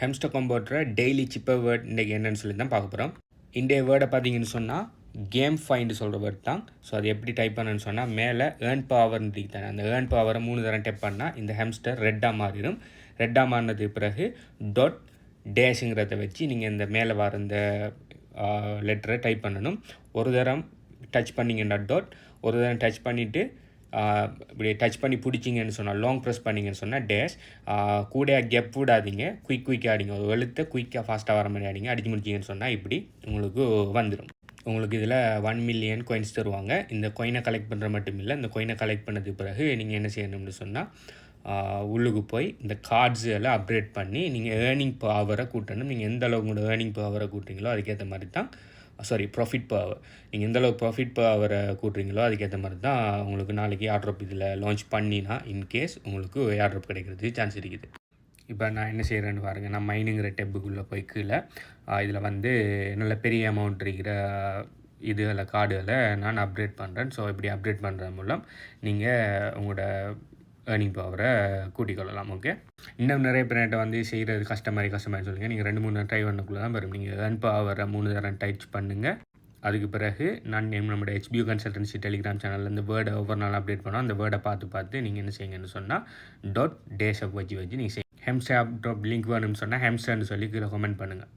ஹெம்ஸ்டர் கம்போட்டரை daily சிப்பர் word இன்றைக்கி என்னென்னு சொல்லி தான் பார்க்க போகிறோம். இன்றைய வேர்டை பார்த்தீங்கன்னு சொன்னால் கேம் ஃபைண்டு சொல்கிற வேர்ட் தான். ஸோ அது எப்படி டைப் பண்ணணுன்னு சொன்னால் மேலே ஏர்ன் பவர்னு தானே, அந்த ஏர்ன் பவரை 3 தரம் டெப் பண்ணால் இந்த ஹெம்ஸ்டர் ரெட்டாக மாறிடும். ரெட்டாக மாறினதுக்கு பிறகு டாட் டேஷுங்கிறத வச்சு நீங்கள் இந்த மேலே வர இந்த லெட்டரை டைப் பண்ணணும். ஒரு தரம் டச் பண்ணிங்கன்னா டாட், ஒரு தரம் டச் பண்ணிவிட்டு இப்படி டச் பண்ணி பிடிச்சிங்கன்னு சொன்னால் லாங் ப்ரெஸ் பண்ணிங்கன்னு சொன்னால் டேஷ். கூட கெப் விடாதீங்க, குயிக்காக ஆடிங்க. ஒரு எழுத்தை குயிக்காக ஃபாஸ்ட்டாக வர மாதிரி ஆடிங்க. அடிச்சு முடிச்சிங்கன்னு சொன்னால் இப்படி உங்களுக்கு வந்துடும். உங்களுக்கு இதில் 1 மில்லியன் காயின்ஸ் தருவாங்க. இந்த காயினை கலெக்ட் பண்ணுற மட்டும் இல்லை, இந்த காயினை கலெக்ட் பண்ணதுக்கு பிறகு நீங்கள் என்ன செய்யணும்னு சொன்னால் உள்ளுக்கு போய் இந்த கார்ட்ஸ் எல்லாம் அப்கிரேட் பண்ணி நீங்கள் ஏர்னிங் பவரை கூட்டணும். நீங்கள் எந்த அளவுக்கு உங்களோட ஏர்னிங் பவரை கூட்டுறீங்களோ அதுக்கேற்ற மாதிரி தான் ப்ராஃபிட் பவர், நீங்கள் எந்தளவுக்கு ப்ராஃபிட் பவரை கூட்டுறீங்களோ அதுக்கேற்ற மாதிரி தான் உங்களுக்கு நாளைக்கு ஏர்ட்ராப் இதில் லான்ச் பண்ணினா இன்கேஸ் உங்களுக்கு ஏர்ட்ராப் கிடைக்கிறதுக்கு சான்ஸ் இருக்குது. இப்போ நான் என்ன செய்கிறேன்னு பாருங்கள். நான் மைனிங்கிற டெப்புக்குள்ளே போய் கீழே இதில் வந்து நல்ல பெரிய அமௌண்ட் இருக்கிற இதுகளை கார்டுகளை நான் அப்டேட் பண்ணுறேன். ஸோ இப்படி அப்டேட் பண்ணுறது மூலம் நீங்கள் உங்களோட ஏர்னிங் பவரை கூட்டிக் கொள்ளலாம். ஓகே, இன்னும் நிறைய பேர்கிட்ட வந்து செய்கிறது கஷ்டமாக சொல்லுங்கள். நீங்கள் 2-3 ட்ரை பண்ணக்குள்ளே தான் வரும். நீங்கள் ஏர்ன் பவரை 3 தரம் டைப் பண்ணுங்கள். அதுக்கு பிறகு நான் நம்மளோட HBU கன்சல்டன்சி டெலிகிராம் சேனலில் இந்த வேர்டை ஒவ்வொரு நாள் அப்டேட் பண்ணோம். அந்த வேர்டை பார்த்து நீங்கள் என்ன செய்யுங்கன்னு சொன்னால் டாட் டேஷப் வச்சு நீங்கள் ஹெம்ஸ்டர் லிங்க் வேணும்னு சொன்னால் ஹெம்ஸ்டர்னு சொல்லி கீழே கமெண்ட் பண்ணுங்கள்.